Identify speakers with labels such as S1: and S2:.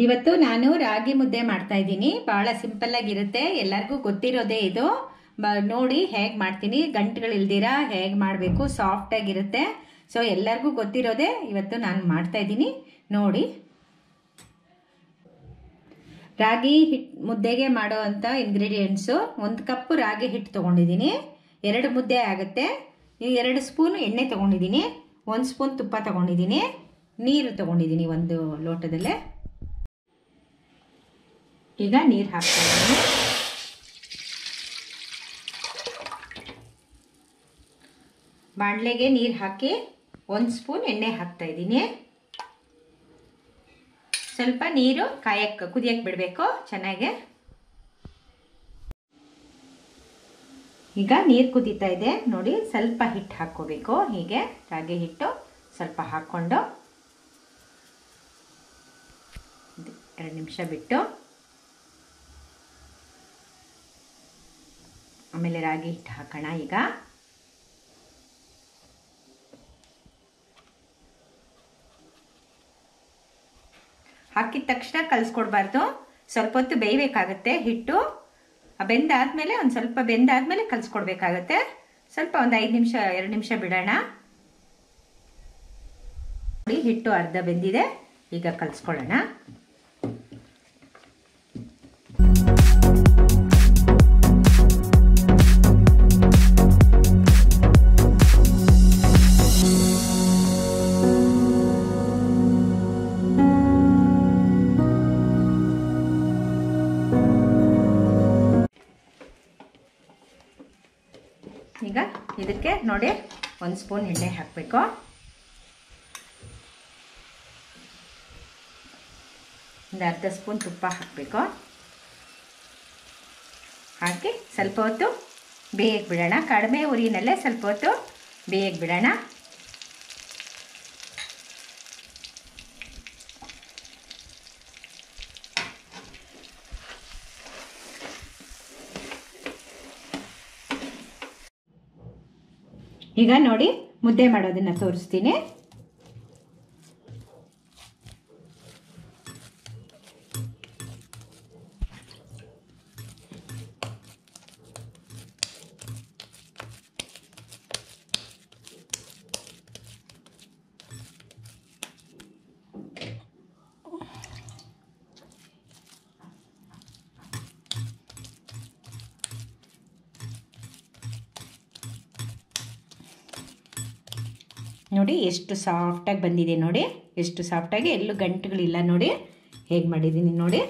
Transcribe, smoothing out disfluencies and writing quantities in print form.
S1: ಇವತ್ತು ನಾನು ರಾಗಿ ಮುದ್ದೆ ಮಾಡ್ತಾ ಇದ್ದೀನಿ. ಬಹಳ ಸಿಂಪಲ್ ಆಗಿರುತ್ತೆ, ಎಲ್ಲರಿಗೂ ಗೊತ್ತಿರೋದೇ ಇದು. ನೋಡಿ ಹೇಗೆ ಮಾಡ್ತೀನಿ, ಗಂಟುಗಳಿಲ್ದಿರಾ ಹೇಗೆ ಮಾಡಬೇಕು, ಸಾಫ್ಟ್ ಆಗಿರುತ್ತೆ. ಸೊ ಎಲ್ಲರಿಗೂ ಗೊತ್ತಿರೋದೇ ಇವತ್ತು ನಾನು ಮಾಡ್ತಾ ಇದ್ದೀನಿ, ನೋಡಿ. ರಾಗಿ ಹಿಟ್ಟು ಮುದ್ದೆಗೆ ಮಾಡೋ ಅಂಥ ಇಂಗ್ರೀಡಿಯೆಂಟ್ಸು: 1 ಕಪ್ ರಾಗಿ ಹಿಟ್ಟು ತೊಗೊಂಡಿದ್ದೀನಿ, 2 ಮುದ್ದೆ ಆಗುತ್ತೆ. 2 ಸ್ಪೂನ್ ಎಣ್ಣೆ ತೊಗೊಂಡಿದ್ದೀನಿ, 1 ಸ್ಪೂನ್ ತುಪ್ಪ ತೊಗೊಂಡಿದ್ದೀನಿ, ನೀರು ತೊಗೊಂಡಿದ್ದೀನಿ 1 ಲೋಟದಲ್ಲೇ. ಈಗ ನೀರು ಹಾಕ್ತಾ ಇದ್ದೀನಿ. ಬಾಣಲೆಗೆ ನೀರು ಹಾಕಿ 1 ಸ್ಪೂನ್ ಎಣ್ಣೆ ಹಾಕ್ತಾ ಇದ್ದೀನಿ. ಸ್ವಲ್ಪ ನೀರು ಕುದಿಯಕ್ಕೆ ಬಿಡಬೇಕು ಚೆನ್ನಾಗಿ. ಈಗ ನೀರು ಕುದೀತಾ ಇದೆ ನೋಡಿ. ಸ್ವಲ್ಪ ಹಿಟ್ಟು ಹಾಕ್ಕೋಬೇಕು, ಹೀಗೆ ರಾಗಿ ಹಿಟ್ಟು ಸ್ವಲ್ಪ ಹಾಕ್ಕೊಂಡು 2 ನಿಮಿಷ ಬಿಟ್ಟು ಆಮೇಲೆ ರಾಗಿ ಹಿಟ್ಟು ಹಾಕೋಣ. ಈಗ ಹಾಕಿದ ತಕ್ಷಣ ಕಲಿಸ್ಕೊಡ್ಬಾರ್ದು, ಸ್ವಲ್ಪ ಹೊತ್ತು ಬೇಯಬೇಕಾಗತ್ತೆ ಹಿಟ್ಟು. ಬೆಂದಾದ್ಮೇಲೆ ಸ್ವಲ್ಪ ಬೆಂದಾದ್ಮೇಲೆ ಕಲಿಸ್ಕೊಡ್ಬೇಕಾಗತ್ತೆ. ಸ್ವಲ್ಪ 5 ನಿಮಿಷ 2 ನಿಮಿಷ ಬಿಡೋಣ. ನೋಡಿ, ಹಿಟ್ಟು ಅರ್ಧ ಬೆಂದಿದೆ, ಈಗ ಕಲಿಸ್ಕೊಳ್ಳೋಣ. ಈಗ ಇದಕ್ಕೆ ನೋಡಿ 1 ಸ್ಪೂನ್ ಎಣ್ಣೆ ಹಾಕಬೇಕು. ಒಂದು ಅರ್ಧ ಸ್ಪೂನ್ ತುಪ್ಪ ಹಾಕಬೇಕು. ಹಾಕಿ ಸ್ವಲ್ಪ ಹೊತ್ತು ಬೇಯಕ್ಕೆ ಬಿಡೋಣ. ಕಡಿಮೆ ಉರಿನಲ್ಲೇ ಸ್ವಲ್ಪ ಹೊತ್ತು ಬೇಯಕ್ಕೆ ಬಿಡೋಣ. ಈಗ ನೋಡಿ, ಮುದ್ದೆ ಮಾಡೋದನ್ನ ತೋರಿಸ್ತೀನಿ. ನೋಡಿ ಎಷ್ಟು ಸಾಫ್ಟಾಗಿ ಬಂದಿದೆ ನೋಡಿ, ಎಷ್ಟು ಸಾಫ್ಟಾಗಿ, ಎಲ್ಲೂ ಗಂಟುಗಳಿಲ್ಲ ನೋಡಿ. ಹೇಗೆ ಮಾಡಿದ್ದೀನಿ ನೋಡಿ.